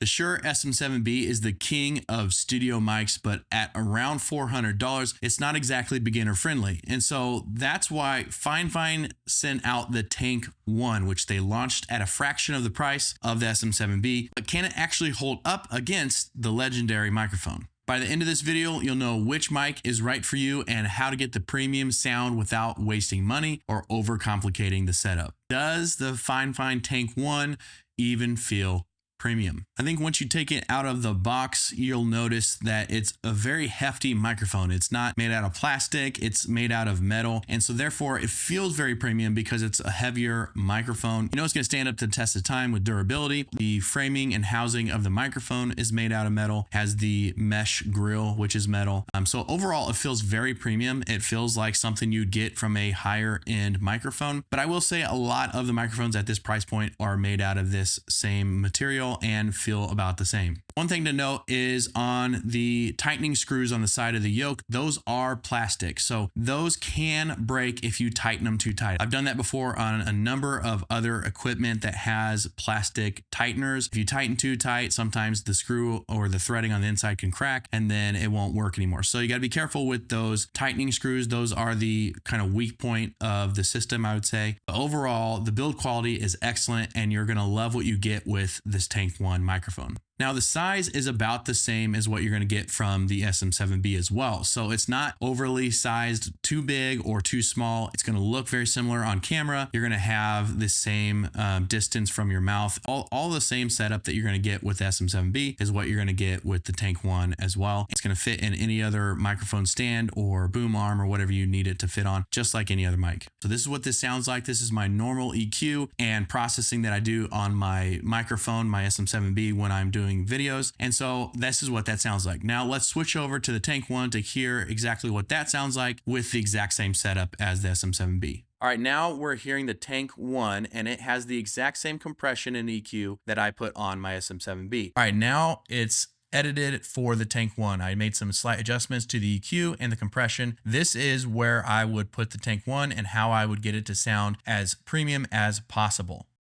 The Shure SM7B is the king of studio mics, but at around $400, it's not exactly beginner friendly. And so that's why Fifine sent out the Tank 1, which they launched at a fraction of the price of the SM7B, but can it actually hold up against the legendary microphone? By the end of this video, you'll know which mic is right for you and how to get the premium sound without wasting money or overcomplicating the setup. Does the Fifine Tank 1 even feel premium? I think once you take it out of the box, you'll notice that it's a very hefty microphone. It's not made out of plastic, it's made out of metal. And so therefore it feels very premium because it's a heavier microphone. You know, it's gonna stand up to the test of time with durability. The framing and housing of the microphone is made out of metal, has the mesh grill, which is metal. So overall, it feels very premium. It feels like something you'd get from a higher end microphone. But I will say a lot of the microphones at this price point are made out of this same material and feel about the same. One thing to note is on the tightening screws on the side of the yoke, those are plastic. So those can break if you tighten them too tight. I've done that before on a number of other equipment that has plastic tighteners. If you tighten too tight, sometimes the screw or the threading on the inside can crack and then it won't work anymore. So you got to be careful with those tightening screws. Those are the kind of weak point of the system, I would say. But overall, the build quality is excellent and you're going to love what you get with this Tank 1 microphone. Now the size is about the same as what you're going to get from the SM7B as well. So it's not overly sized too big or too small. It's going to look very similar on camera. You're going to have the same distance from your mouth. All the same setup that you're going to get with SM7B is what you're going to get with the Tank 1 as well. It's going to fit in any other microphone stand or boom arm or whatever you need it to fit on, just like any other mic. So this is what this sounds like. This is my normal EQ and processing that I do on my microphone, my SM7B, when I'm doing videos. And so this is what that sounds like. Now let's switch over to the Tank 1 to hear exactly what that sounds like with the exact same setup as the SM7B. All right, now we're hearing the Tank 1 and it has the exact same compression and EQ that I put on my SM7B. All right, now it's edited for the Tank 1. I made some slight adjustments to the EQ and the compression. This is where I would put the Tank 1 and how I would get it to sound as premium as possible.